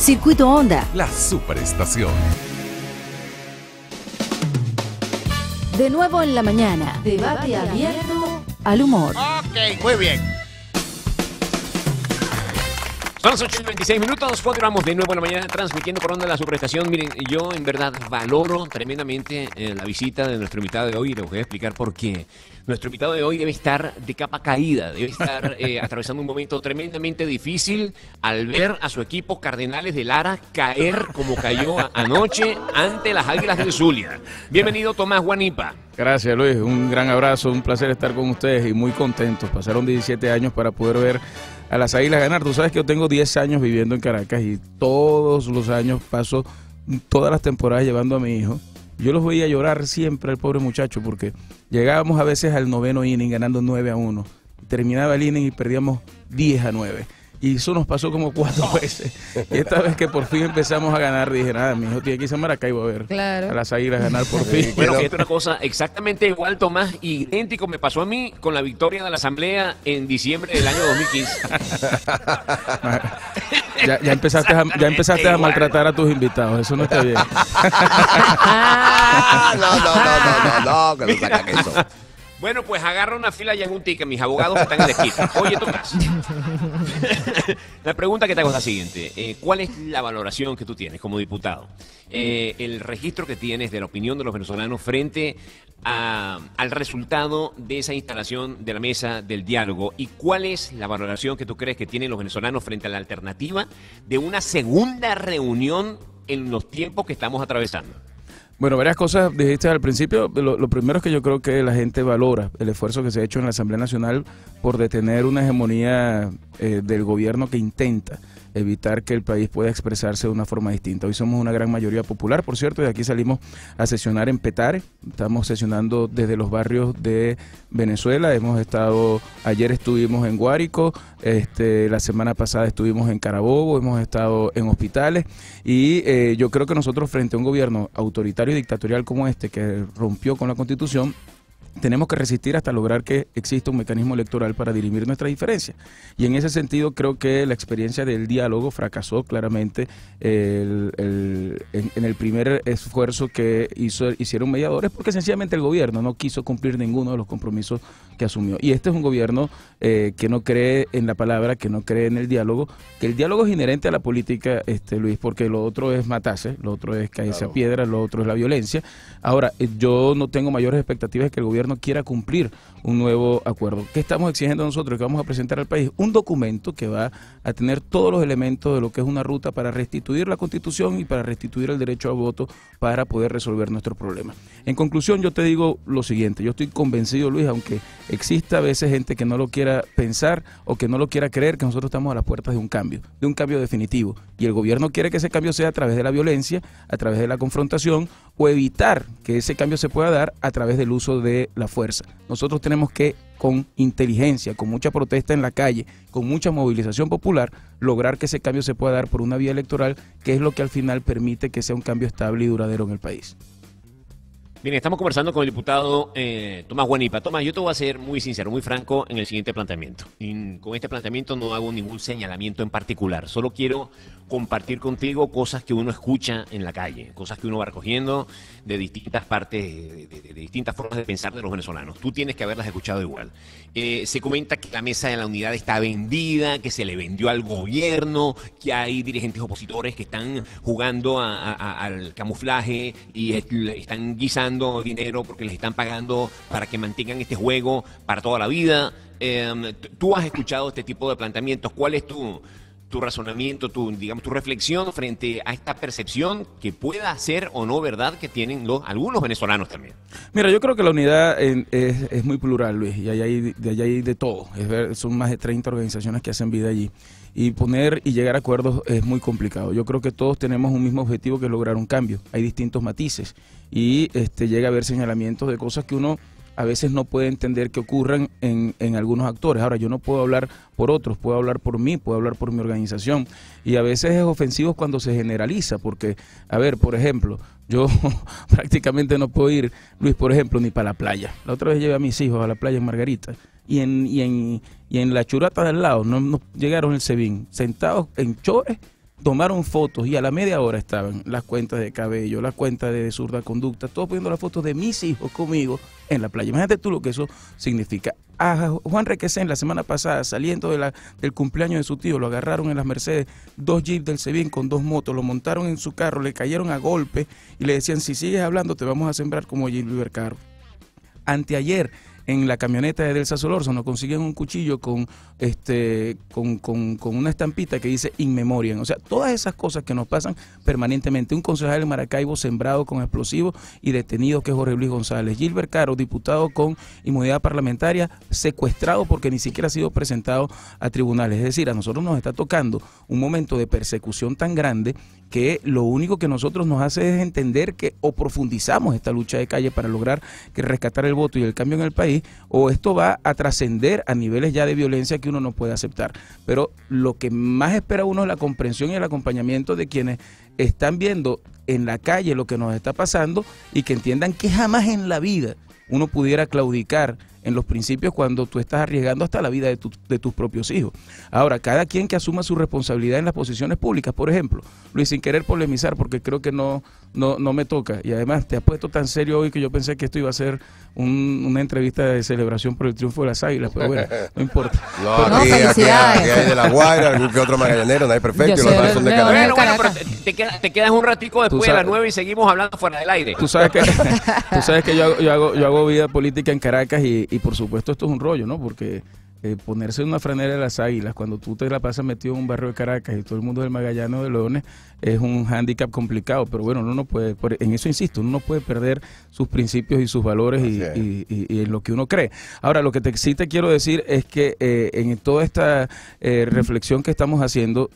Circuito Honda. La superestación. De nuevo en la mañana. Debate abierto al humor. Ok, muy bien. Son las 8:26. Continuamos de nuevo en la mañana transmitiendo por Onda la superestación. Miren, yo en verdad valoro tremendamente la visita de nuestro invitado de hoy. Les voy a explicar por qué. Nuestro invitado de hoy debe estar de capa caída, debe estar atravesando un momento tremendamente difícil al ver a su equipo Cardenales de Lara caer como cayó anoche ante las Águilas del Zulia. Bienvenido, Tomás Guanipa. Gracias, Luis. Un gran abrazo, un placer estar con ustedes y muy contentos. Pasaron 17 años para poder ver a las Águilas ganar. Tú sabes que yo tengo 10 años viviendo en Caracas y todos los años paso todas las temporadas llevando a mi hijo. Yo los veía llorar siempre al pobre muchacho porque llegábamos a veces al 9º inning ganando 9-1. Terminaba el inning y perdíamos 10-9. Y eso nos pasó como 4 veces. Y esta vez que por fin empezamos a ganar, dije, nada, mi hijo tiene que irse a Maracaibo a ver a las Águilas ganar por fin. Bueno, fíjate una cosa, exactamente igual, Tomás, idéntico me pasó a mí con la victoria de la Asamblea en diciembre del año 2015. Ya empezaste a maltratar a tus invitados, eso no está bien. No, que no sacan eso. Bueno, pues agarra una fila ya en un ticket, mis abogados que están en la esquina. Oye, Tomás, la pregunta que te hago es la siguiente. ¿Cuál es la valoración que tú tienes como diputado? El registro que tienes de la opinión de los venezolanos frente al resultado de esa instalación de la mesa del diálogo. ¿Y cuál es la valoración que tú crees que tienen los venezolanos frente a la alternativa de una segunda reunión en los tiempos que estamos atravesando? Bueno, varias cosas dijiste al principio. Lo primero es que yo creo que la gente valora el esfuerzo que se ha hecho en la Asamblea Nacional por detener una hegemonía del gobierno que intenta evitar que el país pueda expresarse de una forma distinta. Hoy somos una gran mayoría popular, por cierto, y de aquí salimos a sesionar en Petare. Estamos sesionando desde los barrios de Venezuela. Ayer estuvimos en Guárico, la semana pasada estuvimos en Carabobo, hemos estado en hospitales y yo creo que nosotros frente a un gobierno autoritario y dictatorial como este que rompió con la Constitución, tenemos que resistir hasta lograr que exista un mecanismo electoral para dirimir nuestras diferencias. Y en ese sentido creo que la experiencia del diálogo fracasó claramente en el primer esfuerzo que hicieron mediadores, porque sencillamente el gobierno no quiso cumplir ninguno de los compromisos que asumió. Y este es un gobierno que no cree en la palabra, que no cree en el diálogo, que el diálogo es inherente a la política, Luis, porque lo otro es matarse, lo otro es caerse a piedra, lo otro es la violencia. Ahora, yo no tengo mayores expectativas de que el gobierno quiera cumplir un nuevo acuerdo. ¿Qué estamos exigiendo nosotros? Que vamos a presentar al país un documento que va a tener todos los elementos de lo que es una ruta para restituir la Constitución y para restituir el derecho a voto para poder resolver nuestros problemas. En conclusión, yo te digo lo siguiente, yo estoy convencido, Luis, aunque exista a veces gente que no lo quiera pensar o que no lo quiera creer, que nosotros estamos a las puertas de un cambio definitivo. Y el gobierno quiere que ese cambio sea a través de la violencia, a través de la confrontación o evitar que ese cambio se pueda dar a través del uso de la fuerza. Nosotros tenemos que, con inteligencia, con mucha protesta en la calle, con mucha movilización popular, lograr que ese cambio se pueda dar por una vía electoral, que es lo que al final permite que sea un cambio estable y duradero en el país. Bien, estamos conversando con el diputado Tomás Guanipa. Tomás, yo te voy a ser muy sincero, muy franco en el siguiente planteamiento. Y con este planteamiento no hago ningún señalamiento en particular, solo quiero compartir contigo cosas que uno escucha en la calle, cosas que uno va recogiendo de distintas partes, de distintas formas de pensar de los venezolanos. Tú tienes que haberlas escuchado igual. Se comenta que la mesa de la unidad está vendida, que se le vendió al gobierno, que hay dirigentes opositores que están jugando al camuflaje y están guisando dinero porque les están pagando para que mantengan este juego para toda la vida. Tú has escuchado este tipo de planteamientos. ¿Cuál es tu razonamiento, tu reflexión frente a esta percepción que pueda ser o no verdad que tienen algunos venezolanos también? Mira, yo creo que la unidad es muy plural, Luis, y allá hay de todo. Son más de 30 organizaciones que hacen vida allí. Y poner y llegar a acuerdos es muy complicado. Yo creo que todos tenemos un mismo objetivo, que es lograr un cambio. Hay distintos matices y llega a haber señalamientos de cosas que uno a veces no puede entender que ocurran en algunos actores. Ahora, yo no puedo hablar por otros, puedo hablar por mí, puedo hablar por mi organización. Y a veces es ofensivo cuando se generaliza, porque, a ver, por ejemplo, yo prácticamente no puedo ir, Luis, por ejemplo, ni para la playa. La otra vez llevé a mis hijos a la playa en Margarita y en la churata del lado no llegaron el SEBIN, sentados en chores, tomaron fotos y a la media hora estaban las cuentas de Cabello, las cuentas de Zurda Conducta, todos poniendo las fotos de mis hijos conmigo en la playa. Imagínate tú lo que eso significa. A Juan Requesén la semana pasada, saliendo del cumpleaños de su tío, lo agarraron en las Mercedes, 2 jeeps del SEBIN con 2 motos, lo montaron en su carro, le cayeron a golpe y le decían, si sigues hablando te vamos a sembrar como Gilbert Caro. Anteayer, en la camioneta de Delsa Solórzano consiguen un cuchillo con una estampita que dice In Memoriam. O sea, todas esas cosas que nos pasan permanentemente. Un concejal en Maracaibo sembrado con explosivos y detenido, que es Jorge Luis González. Gilbert Caro, diputado con inmunidad parlamentaria, secuestrado porque ni siquiera ha sido presentado a tribunales. Es decir, a nosotros nos está tocando un momento de persecución tan grande que lo único que nosotros nos hace es entender que o profundizamos esta lucha de calle para lograr que rescatar el voto y el cambio en el país, o esto va a trascender a niveles ya de violencia que uno no puede aceptar. Pero lo que más espera uno es la comprensión y el acompañamiento de quienes están viendo en la calle lo que nos está pasando y que entiendan que jamás en la vida uno pudiera claudicar en los principios cuando tú estás arriesgando hasta la vida de tus propios hijos. Ahora, cada quien que asuma su responsabilidad en las posiciones públicas, por ejemplo, Luis, sin querer polemizar porque creo que no me toca, y además te has puesto tan serio hoy que yo pensé que esto iba a ser una entrevista de celebración por el triunfo de las Águilas, pero bueno, no importa. Aquí hay de La Guaira, algún que otro magallanero, no hay perfecto, y los demás son de Caracas. Bueno, pero te quedas un ratico después de las 9 y seguimos hablando fuera del aire. Tú sabes que yo hago vida política en Caracas y por supuesto esto es un rollo, ¿no? Porque ponerse en una franela de las Águilas cuando tú te la pasas metido en un barrio de Caracas y todo el mundo del Magallano de Leones es un hándicap complicado, pero bueno, uno no puede, en eso insisto, uno no puede perder sus principios y sus valores y en lo que uno cree. Ahora, lo que sí te quiero decir es que en toda esta reflexión que estamos haciendo,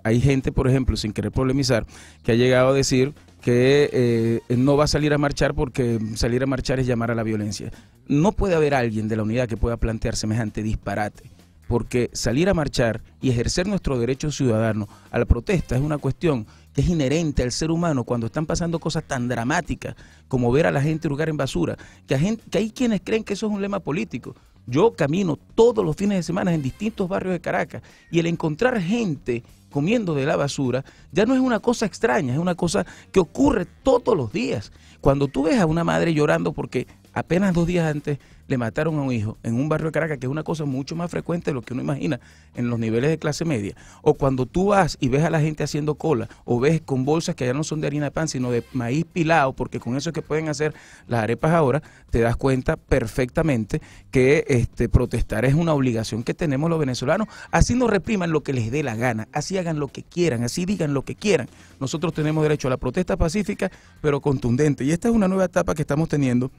hay gente, por ejemplo, sin querer polemizar, que ha llegado a decir que no va a salir a marchar porque salir a marchar es llamar a la violencia. No puede haber alguien de la unidad que pueda plantear semejante disparate, porque salir a marchar y ejercer nuestro derecho ciudadano a la protesta es una cuestión que es inherente al ser humano cuando están pasando cosas tan dramáticas como ver a la gente hurgar en basura, que hay quienes creen que eso es un lema político. Yo camino todos los fines de semana en distintos barrios de Caracas y el encontrar gente comiendo de la basura ya no es una cosa extraña, es una cosa que ocurre todos los días. Cuando tú ves a una madre llorando porque apenas 2 días antes le mataron a un hijo en un barrio de Caracas, que es una cosa mucho más frecuente de lo que uno imagina en los niveles de clase media, o cuando tú vas y ves a la gente haciendo cola, o ves con bolsas que ya no son de harina de pan, sino de maíz pilado, porque con eso es que pueden hacer las arepas ahora, te das cuenta perfectamente que protestar es una obligación que tenemos los venezolanos. Así nos repriman lo que les dé la gana, así hagan lo que quieran, así digan lo que quieran. Nosotros tenemos derecho a la protesta pacífica, pero contundente, y esta es una nueva etapa que estamos teniendo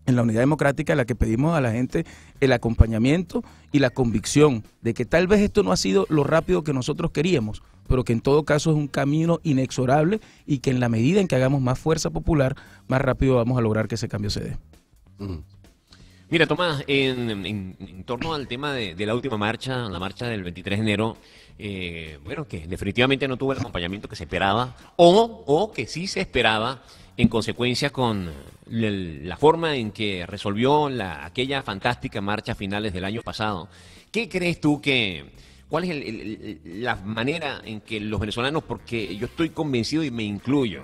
en la Unidad Democrática, en la que pedimos a la gente el acompañamiento y la convicción de que tal vez esto no ha sido lo rápido que nosotros queríamos, pero que en todo caso es un camino inexorable y que en la medida en que hagamos más fuerza popular, más rápido vamos a lograr que ese cambio se dé. Mira, Tomás, en torno al tema de la última marcha, la marcha del 23 de enero, bueno, que definitivamente no tuvo el acompañamiento que se esperaba, o que sí se esperaba, en consecuencia con la forma en que resolvió aquella fantástica marcha a finales del año pasado. ¿Qué crees tú cuál es la manera en que los venezolanos, porque yo estoy convencido y me incluyo,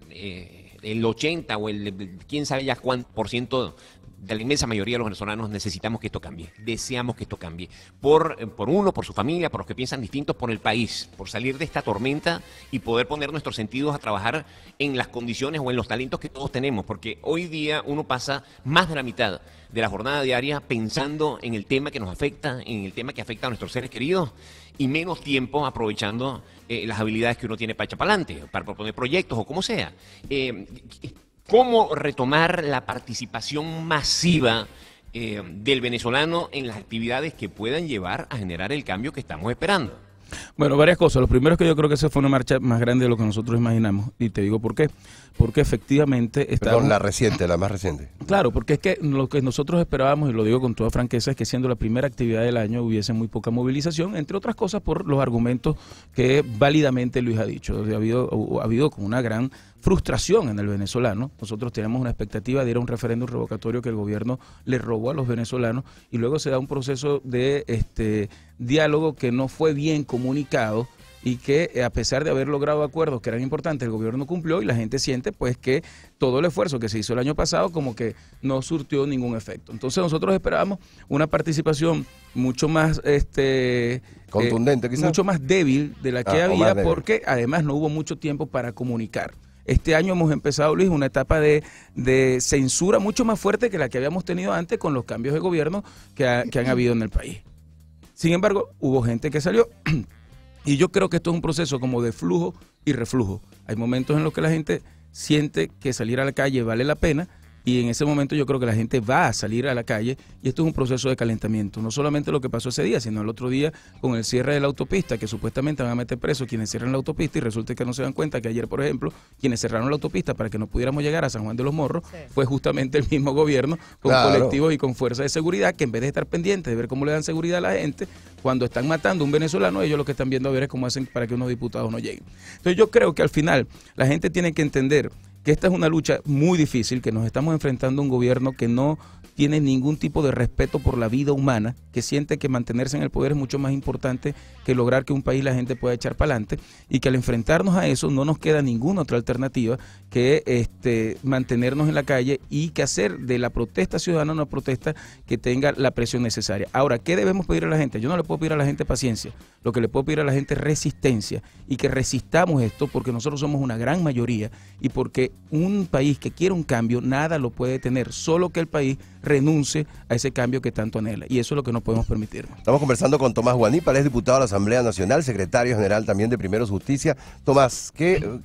el 80 o quién sabe ya cuánto por ciento de la inmensa mayoría de los venezolanos necesitamos que esto cambie, deseamos que esto cambie, por uno, por su familia, por los que piensan distintos, por el país, por salir de esta tormenta y poder poner nuestros sentidos a trabajar en las condiciones o en los talentos que todos tenemos, porque hoy día uno pasa más de la mitad de la jornada diaria pensando en el tema que nos afecta, en el tema que afecta a nuestros seres queridos, y menos tiempo aprovechando las habilidades que uno tiene para echar para adelante, para proponer proyectos o como sea. ¿Cómo retomar la participación masiva del venezolano en las actividades que puedan llevar a generar el cambio que estamos esperando? Bueno, varias cosas. Lo primero es que yo creo que esa fue una marcha más grande de lo que nosotros imaginamos. Y te digo por qué. Porque efectivamente estábamos... Perdón, la más reciente. Claro, porque es que lo que nosotros esperábamos, y lo digo con toda franqueza, es que siendo la primera actividad del año hubiese muy poca movilización, entre otras cosas por los argumentos que válidamente Luis ha dicho. Ha habido como una gran frustración en el venezolano. Nosotros tenemos una expectativa de ir a un referéndum revocatorio que el gobierno le robó a los venezolanos, y luego se da un proceso de diálogo que no fue bien comunicado y que a pesar de haber logrado acuerdos que eran importantes, el gobierno cumplió y la gente siente pues que todo el esfuerzo que se hizo el año pasado como que no surtió ningún efecto. Entonces nosotros esperábamos una participación mucho más contundente, quizás. mucho más débil de la que había, porque además no hubo mucho tiempo para comunicar. Este año hemos empezado, Luis, una etapa de censura mucho más fuerte que la que habíamos tenido antes con los cambios de gobierno que han habido en el país. Sin embargo, hubo gente que salió y yo creo que esto es un proceso como de flujo y reflujo. Hay momentos en los que la gente siente que salir a la calle vale la pena, y en ese momento yo creo que la gente va a salir a la calle, y esto es un proceso de calentamiento. No solamente lo que pasó ese día, sino el otro día con el cierre de la autopista, que supuestamente van a meter presos quienes cierran la autopista, y resulta que no se dan cuenta que ayer, por ejemplo, quienes cerraron la autopista para que no pudiéramos llegar a San Juan de los Morros, fue justamente el mismo gobierno, con colectivos y con fuerzas de seguridad, que en vez de estar pendientes de ver cómo le dan seguridad a la gente, cuando están matando a un venezolano, ellos lo que están viendo a ver es cómo hacen para que unos diputados no lleguen. Entonces yo creo que al final la gente tiene que entender que esta es una lucha muy difícil, que nos estamos enfrentando a un gobierno que no tiene ningún tipo de respeto por la vida humana, que siente que mantenerse en el poder es mucho más importante que lograr que un país la gente pueda echar para adelante, y que al enfrentarnos a eso no nos queda ninguna otra alternativa que mantenernos en la calle y que hacer de la protesta ciudadana una protesta que tenga la presión necesaria. Ahora, ¿qué debemos pedir a la gente? Yo no le puedo pedir a la gente paciencia, lo que le puedo pedir a la gente es resistencia, y que resistamos esto, porque nosotros somos una gran mayoría, y porque un país que quiere un cambio, nada lo puede tener, solo que el país renuncie a ese cambio que tanto anhela, y eso es lo que no podemos permitir. Estamos conversando con Tomás Guanípa, él es diputado de la Asamblea Nacional, secretario general también de Primeros Justicia. Tomás, ¿qué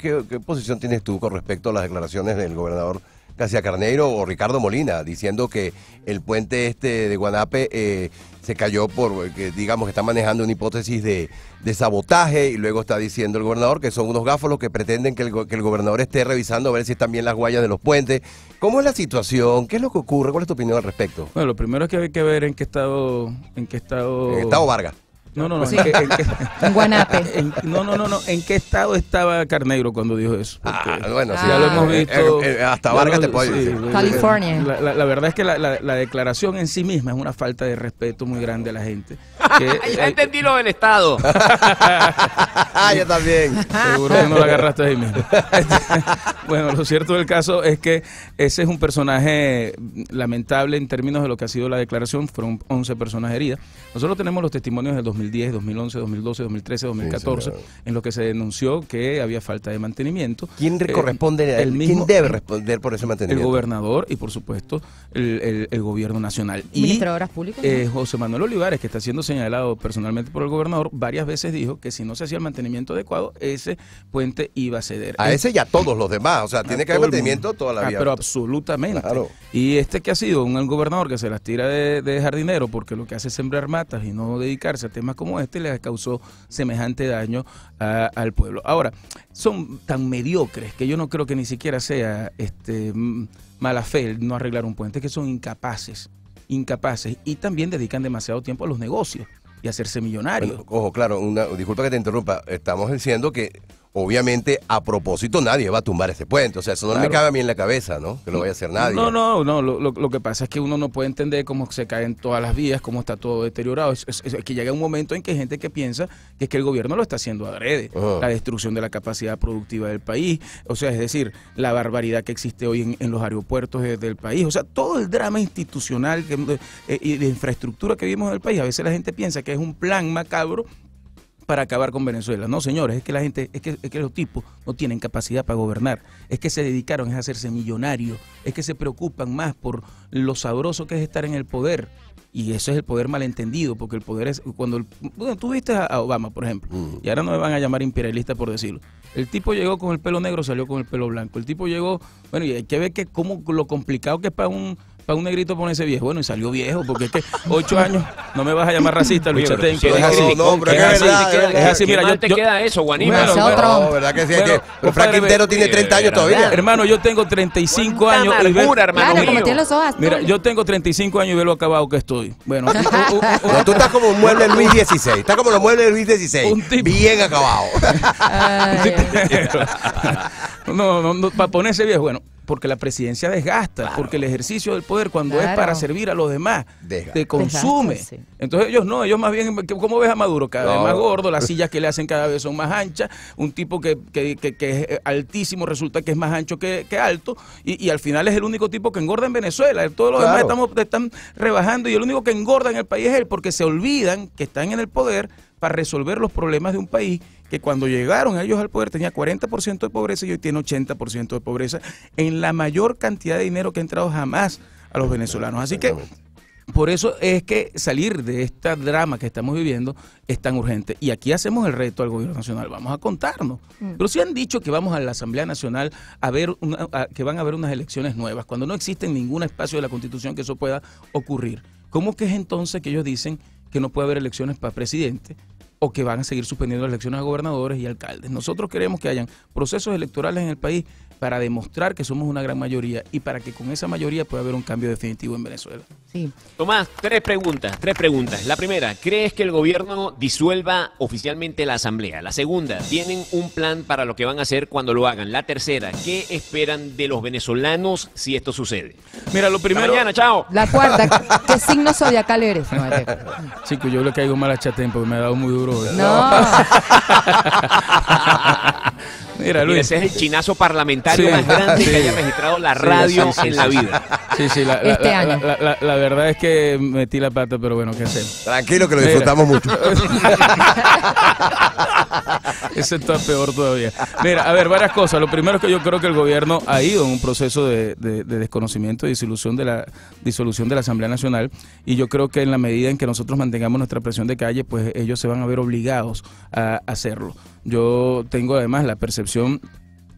posición tienes tú con respecto a las declaraciones del gobernador García Carneiro o Ricardo Molina, diciendo que el puente de Guanape se cayó que digamos que está manejando una hipótesis de sabotaje, y luego está diciendo el gobernador que son unos gafos los que pretenden que el gobernador esté revisando a ver si están bien las huellas de los puentes? ¿Cómo es la situación? ¿Qué es lo que ocurre? ¿Cuál es tu opinión al respecto? Bueno, lo primero es que hay que ver en qué estado... Estado Vargas. No. Sí. En Guanape. ¿En qué estado estaba Carneiro cuando dijo eso? Bueno, sí. Ya lo hemos visto. Hasta Vargas te puedo decir. California. La verdad es que la declaración en sí misma es una falta de respeto muy grande a la gente. Ya entendí lo del Estado. Yo también. Seguro que no la agarraste ahí mismo. Bueno, lo cierto del caso es que ese es un personaje lamentable en términos de lo que ha sido la declaración. Fueron 11 personas heridas. Nosotros tenemos los testimonios del 2010, 2011, 2012, 2013, 2014, sí, en los que se denunció que había falta de mantenimiento. ¿Quién corresponde? ¿Quién debe responder por ese mantenimiento? El gobernador y, por supuesto, el gobierno nacional. ¿El ministro de Obras Públicas? José Manuel Olivares, que está siendo señalado personalmente por el gobernador, varias veces dijo que si no se hacía el mantenimiento adecuado, ese puente iba a ceder. A ese y a todos los demás. O sea, tiene que haber mantenimiento toda la vida. Pero absolutamente. Claro. Y que ha sido un gobernador que se las tira de jardinero, porque lo que hace es sembrar matas y no dedicarse a temas como este, le causó semejante daño al pueblo. Ahora, son tan mediocres que yo no creo que ni siquiera sea mala fe no arreglar un puente, que son incapaces, y también dedican demasiado tiempo a los negocios y a hacerse millonarios. Bueno, ojo, claro, disculpa que te interrumpa, estamos diciendo que obviamente a propósito nadie va a tumbar ese puente, o sea, eso no me cabe a mí en la cabeza, ¿no? Que lo vaya a hacer nadie. No, lo que pasa es que uno no puede entender cómo se caen todas las vías, cómo está todo deteriorado. Es que llega un momento en que hay gente que piensa que es que el gobierno lo está haciendo adrede. La destrucción de la capacidad productiva del país, o sea, es decir, la barbaridad que existe hoy en los aeropuertos del país, o sea, todo el drama institucional y de infraestructura que vivimos en el país. A veces la gente piensa que es un plan macabro para acabar con Venezuela. No, señores, es que la gente, es que los tipos no tienen capacidad para gobernar, es que se dedicaron a hacerse millonarios, es que se preocupan más por lo sabroso que es estar en el poder, y eso es el poder malentendido, porque el poder es bueno, tú viste a Obama, por ejemplo, y ahora no me van a llamar imperialista por decirlo. El tipo llegó con el pelo negro, salió con el pelo blanco. El tipo llegó, bueno, y hay que ver cómo lo complicado que es para un negrito ponerse viejo. Bueno, y salió viejo, porque es que 8 años, no me vas a llamar racista, Luis Chatenco. Es así, mira, yo te queda eso, Guanípa. No, ¿verdad que sí? Frank Quintero tiene 30 años todavía. Hermano, yo tengo 35 años. Mira, yo tengo 35 años y ve lo acabado que estoy. Bueno, tú estás como un mueble de Luis XVI. Estás como los muebles de Luis XVI. Bien acabado. No, para ponerse viejo, bueno. porque la presidencia desgasta, Claro. porque el ejercicio del poder cuando es Claro. para servir a los demás Desgasta. te consume. Desgasta, sí. Entonces ellos no, ellos más bien, ¿cómo ves a Maduro? Cada vez No. más gordo, las sillas que le hacen cada vez son más anchas, un tipo que es altísimo resulta que es más ancho que alto, y al final es el único tipo que engorda en Venezuela. Todos los Claro. demás están rebajando, y el único que engorda en el país es él, porque se olvidan que están en el poder para resolver los problemas de un país que cuando llegaron ellos al poder tenía 40% de pobreza y hoy tiene 80% de pobreza en la mayor cantidad de dinero que ha entrado jamás a los venezolanos. Así que Exactamente. por eso es que salir de esta drama que estamos viviendo es tan urgente. Y aquí hacemos el reto al gobierno nacional. Vamos a contarnos. Pero si han dicho que vamos a la Asamblea Nacional a ver que van a haber unas elecciones nuevas, cuando no existe en ningún espacio de la Constitución que eso pueda ocurrir. ¿Cómo que es entonces que ellos dicen que no puede haber elecciones para presidente o que van a seguir suspendiendo las elecciones a gobernadores y alcaldes? Nosotros queremos que hayan procesos electorales en el país para demostrar que somos una gran mayoría y para que con esa mayoría pueda haber un cambio definitivo en Venezuela. Sí. Tomás, tres preguntas. La primera, ¿crees que el gobierno disuelva oficialmente la asamblea? La segunda, ¿tienen un plan para lo que van a hacer cuando lo hagan? La tercera, ¿qué esperan de los venezolanos si esto sucede? Mira, lo Hasta primero... mañana, chao. La cuarta, ¿qué signo zodiacal eres? No, Chico, yo le caigo mal a Chatén porque me ha dado muy duro hoy. no. Mira, Mira, Luis. ese es el chinazo parlamentario Sí, más grande sí. que haya registrado la Sí, radio sí, sí, en la sí. vida. Sí, Este año. la verdad es que metí la pata, pero bueno, ¿qué hacer? Tranquilo que lo Mira. disfrutamos mucho. Eso está peor todavía. Mira, a ver, varias cosas. Lo primero es que yo creo que el gobierno ha ido en un proceso de desconocimiento y disolución de la Asamblea Nacional, y yo creo que en la medida en que nosotros mantengamos nuestra presión de calle, pues ellos se van a ver obligados a hacerlo. Yo tengo además la percepción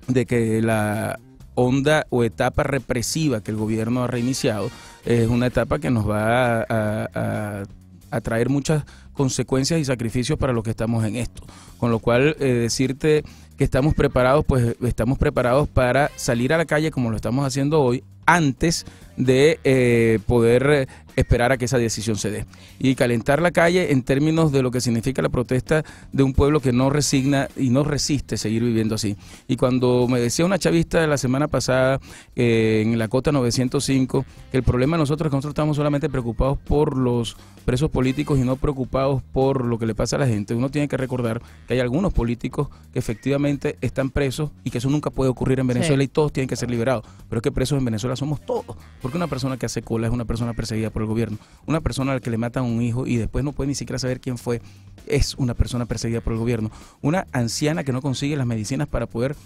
de que la onda o etapa represiva que el gobierno ha reiniciado es una etapa que nos va a traer muchas consecuencias y sacrificios para los que estamos en esto. Con lo cual, decirte que estamos preparados, pues estamos preparados para salir a la calle como lo estamos haciendo hoy, antes de poder esperar a que esa decisión se dé. Y calentar la calle en términos de lo que significa la protesta de un pueblo que no resigna y no resiste seguir viviendo así. Y cuando me decía una chavista de la semana pasada en la Cota 905, que el problema de nosotros es que nosotros estamos solamente preocupados por los presos políticos y no preocupados por lo que le pasa a la gente. Uno tiene que recordar que hay algunos políticos que efectivamente están presos y que eso nunca puede ocurrir en Venezuela, Sí. y todos tienen que ser liberados. Pero es que presos en Venezuela somos todos, porque una persona que hace cola es una persona perseguida por el gobierno. Una persona a la que le matan a un hijo y después no puede ni siquiera saber quién fue, es una persona perseguida por el gobierno. Una anciana que no consigue las medicinas para poder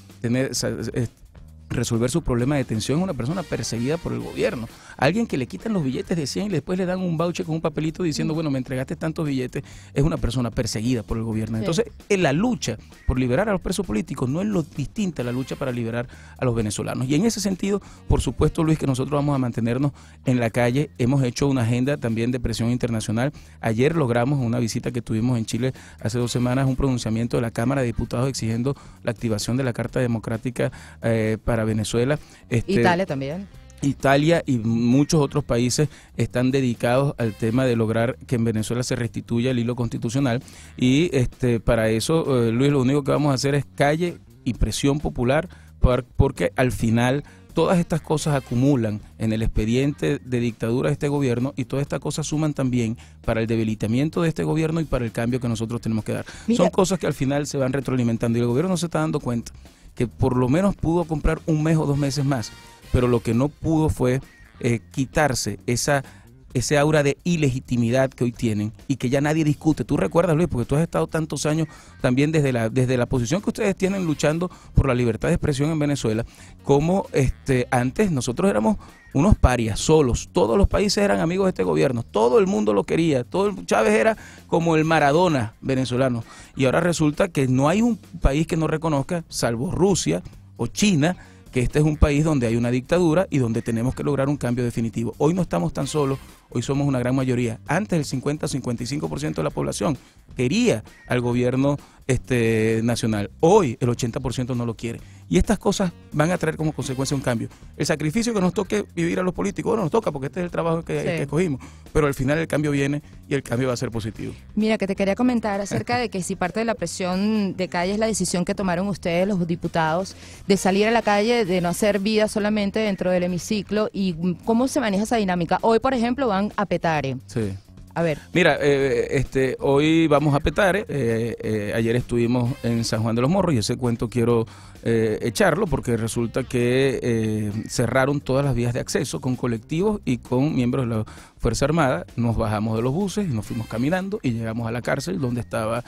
resolver su problema de detención es una persona perseguida por el gobierno. Alguien que le quitan los billetes de 100 y después le dan un voucher con un papelito diciendo, bueno, me entregaste tantos billetes, es una persona perseguida por el gobierno. Sí. Entonces, en la lucha por liberar a los presos políticos no es lo distinta a la lucha para liberar a los venezolanos. Y en ese sentido, por supuesto, Luis, que nosotros vamos a mantenernos en la calle. Hemos hecho una agenda también de presión internacional. Ayer logramos, en una visita que tuvimos en Chile hace 2 semanas, un pronunciamiento de la Cámara de Diputados exigiendo la activación de la Carta Democrática para Venezuela. Italia también. Italia y muchos otros países están dedicados al tema de lograr que en Venezuela se restituya el hilo constitucional, y para eso, Luis, lo único que vamos a hacer es calle y presión popular, porque al final todas estas cosas acumulan en el expediente de dictadura de este gobierno, y todas estas cosas suman también para el debilitamiento de este gobierno y para el cambio que nosotros tenemos que dar. Mira. Son cosas que al final se van retroalimentando, y el gobierno no se está dando cuenta que por lo menos pudo comprar 1 mes o 2 meses más, pero lo que no pudo fue quitarse ese aura de ilegitimidad que hoy tienen y que ya nadie discute. Tú recuerdas, Luis, porque tú has estado tantos años también desde la posición que ustedes tienen luchando por la libertad de expresión en Venezuela, como antes nosotros éramos unos parias solos, todos los países eran amigos de este gobierno, todo el mundo lo quería, Chávez era como el Maradona venezolano, y ahora resulta que no hay un país que no reconozca, salvo Rusia o China, que este es un país donde hay una dictadura y donde tenemos que lograr un cambio definitivo. Hoy no estamos tan solos, hoy somos una gran mayoría. Antes el 50-55% de la población quería al gobierno nacional. Hoy el 80% no lo quiere. Y estas cosas van a traer como consecuencia un cambio. El sacrificio que nos toque vivir a los políticos, bueno, nos toca porque este es el trabajo que escogimos, pero al final el cambio viene y el cambio va a ser positivo. Mira, que te quería comentar acerca de que si parte de la presión de calle es la decisión que tomaron ustedes, los diputados, de salir a la calle, de no hacer vida solamente dentro del hemiciclo, y cómo se maneja esa dinámica. Hoy, por ejemplo, van a Petare. Sí. A ver. Mira, hoy vamos a Petare, ayer estuvimos en San Juan de los Morros y ese cuento quiero echarlo porque resulta que cerraron todas las vías de acceso con colectivos y con miembros de la Fuerza Armada. Nos bajamos de los buses y nos fuimos caminando y llegamos a la cárcel donde estaba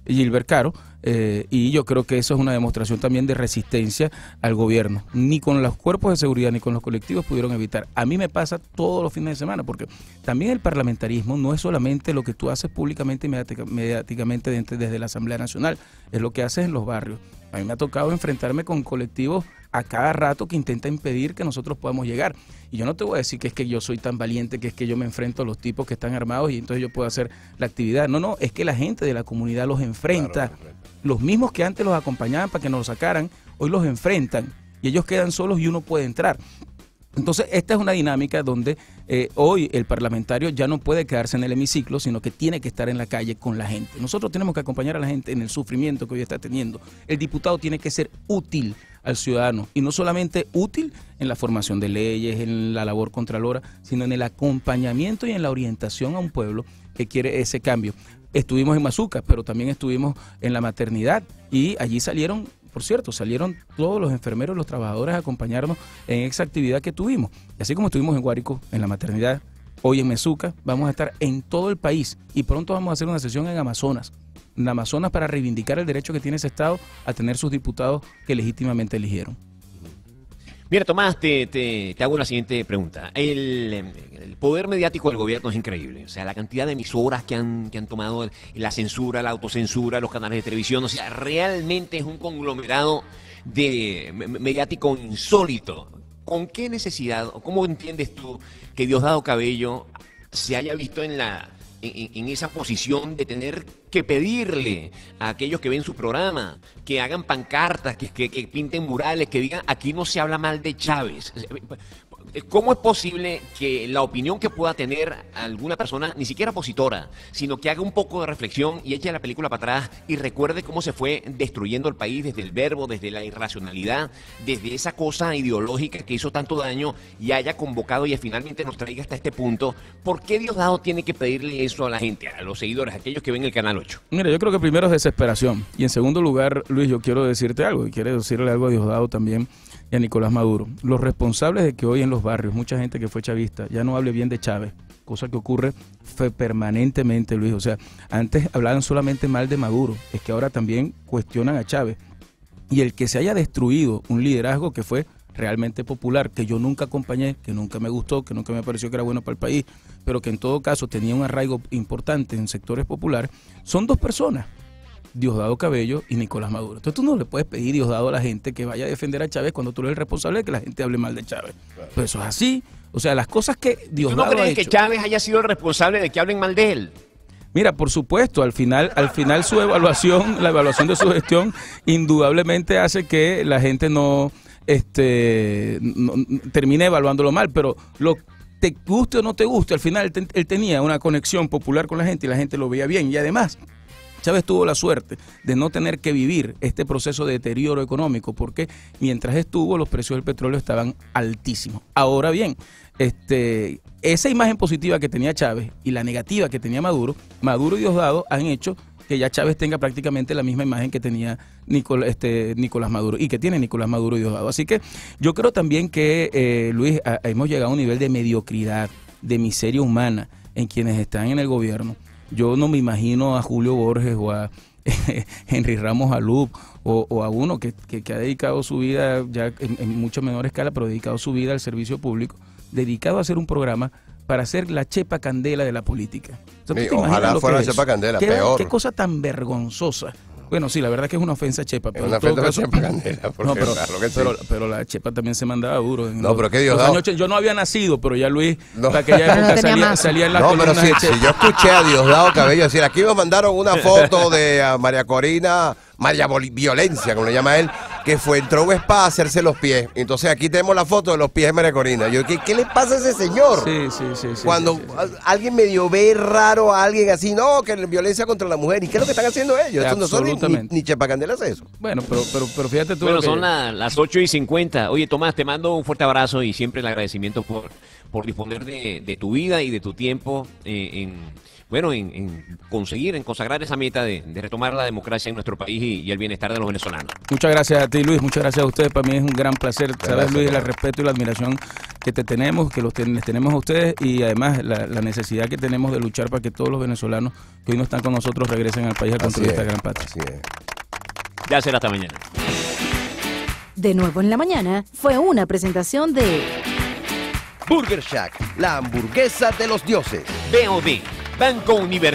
Gilbert Caro, y yo creo que eso es una demostración también de resistencia al gobierno. Ni con los cuerpos de seguridad ni con los colectivos pudieron evitar. A mí me pasa todos los fines de semana, porque también el parlamentarismo no es solamente lo que tú haces públicamente y mediáticamente desde la Asamblea Nacional, es lo que haces en los barrios. A mí me ha tocado enfrentarme con colectivos a cada rato que intenta impedir que nosotros podamos llegar. Y yo no te voy a decir que es que yo soy tan valiente, que es que yo me enfrento a los tipos que están armados y entonces yo puedo hacer la actividad. No, es que la gente de la comunidad los enfrenta. Claro. Los mismos que antes los acompañaban para que nos los sacaran, hoy los enfrentan y ellos quedan solos y uno puede entrar. Entonces, esta es una dinámica donde hoy el parlamentario ya no puede quedarse en el hemiciclo, sino que tiene que estar en la calle con la gente. Nosotros tenemos que acompañar a la gente en el sufrimiento que hoy está teniendo. El diputado tiene que ser útil al ciudadano, y no solamente útil en la formación de leyes, en la labor contralora, sino en el acompañamiento y en la orientación a un pueblo que quiere ese cambio. Estuvimos en Mazuca, pero también estuvimos en la maternidad y allí salieron, por cierto, salieron todos los enfermeros, los trabajadores a acompañarnos en esa actividad que tuvimos. Y así como estuvimos en Guárico, en la maternidad, hoy en Mezuca, vamos a estar en todo el país y pronto vamos a hacer una sesión en Amazonas para reivindicar el derecho que tiene ese Estado a tener sus diputados que legítimamente eligieron. Mira, Tomás, te hago la siguiente pregunta. El poder mediático del gobierno es increíble. O sea, la cantidad de emisoras que han tomado, la censura, la autocensura, los canales de televisión. O sea, realmente es un conglomerado mediático insólito. ¿Con qué necesidad, o cómo entiendes tú que Diosdado Cabello se haya visto en esa posición de tener que pedirle a aquellos que ven su programa que hagan pancartas, que pinten murales, que digan aquí no se habla mal de Chávez? ¿Cómo es posible que la opinión que pueda tener alguna persona, ni siquiera opositora, sino que haga un poco de reflexión y eche la película para atrás y recuerde cómo se fue destruyendo el país desde el verbo, desde la irracionalidad, desde esa cosa ideológica que hizo tanto daño y haya convocado y finalmente nos traiga hasta este punto? ¿Por qué Diosdado tiene que pedirle eso a la gente, a los seguidores, a aquellos que ven el Canal 8? Mira, yo creo que primero es desesperación. Y en segundo lugar, Luis, yo quiero decirte algo, y quiero decirle algo a Diosdado también y a Nicolás Maduro. Los responsables de que hoy en los barrios mucha gente que fue chavista ya no hable bien de Chávez, cosa que ocurre permanentemente, Luis. O sea, antes hablaban solamente mal de Maduro, es que ahora también cuestionan a Chávez. Y el que se haya destruido un liderazgo que fue realmente popular, que yo nunca acompañé, que nunca me gustó, que nunca me pareció que era bueno para el país, pero que en todo caso tenía un arraigo importante en sectores populares, son dos personas, Diosdado Cabello y Nicolás Maduro. Entonces tú no le puedes pedir, Diosdado, a la gente que vaya a defender a Chávez cuando tú eres el responsable de que la gente hable mal de Chávez. Claro. Pues eso es así. O sea, las cosas que Diosdado ¿Tú no crees ha hecho, que Chávez haya sido el responsable de que hablen mal de él? Mira, por supuesto, al final su evaluación, la evaluación de su gestión, indudablemente hace que la gente no termine evaluándolo mal, pero te guste o no te guste, al final él tenía una conexión popular con la gente y la gente lo veía bien. Y además, Chávez tuvo la suerte de no tener que vivir este proceso de deterioro económico porque mientras estuvo los precios del petróleo estaban altísimos. Ahora bien, esa imagen positiva que tenía Chávez y la negativa que tenía Maduro y Diosdado han hecho que ya Chávez tenga prácticamente la misma imagen que tenía Nicolás Maduro y que tiene Nicolás Maduro y Diosdado. Así que yo creo también que, Luis, hemos llegado a un nivel de mediocridad, de miseria humana en quienes están en el gobierno. Yo no me imagino a Julio Borges o a Henry Ramos Alup o a uno que ha dedicado su vida, ya en mucho menor escala, pero dedicado su vida al servicio público, dedicado a hacer un programa para hacer la chepa candela de la política. O sea, ojalá fuera la chepa candela, peor. Qué cosa tan vergonzosa Bueno, sí, la verdad que es una ofensa a Chepa. Es Pero una en todo ofensa a caso- Chepa Candela. porque No, pero, claro que sí. pero la Chepa también se mandaba duro. No, pero qué Dios Diosdado. Yo no había nacido, pero ya Luis, No. para aquella Pero no época tenía masa. salía en las No, pero columnas si, de Chepa. si yo escuché a Diosdado Cabello decir, aquí me mandaron una foto de María Corina, Violencia, como le llama él, que entró a un spa a hacerse los pies. Entonces aquí tenemos la foto de los pies de María Corina. Yo, ¿qué le pasa a ese señor? Sí. Cuando sí. alguien medio ve raro a alguien así, no, que violencia contra la mujer. ¿Y qué es lo que están haciendo ellos? Esto no son Absolutamente. ni Chepa Candela hace eso. Bueno, pero fíjate tú. Bueno, lo que- son las 8:50. Oye, Tomás, te mando un fuerte abrazo y siempre el agradecimiento por disponer de tu vida y de tu tiempo en conseguir, en consagrar esa meta de retomar la democracia en nuestro país y el bienestar de los venezolanos. Muchas gracias a ti, Luis. Muchas gracias a ustedes. Para mí es un gran placer. Sabes, Gracias, Luis, el Tomás. respeto y la admiración que te tenemos, que les tenemos a ustedes y además la necesidad que tenemos de luchar para que todos los venezolanos que hoy no están con nosotros regresen al país a construir esta gran patria. Así es. Ya será hasta mañana. De nuevo en la mañana fue una presentación de Burger Shack, la hamburguesa de los dioses. BOD, Banco Universal.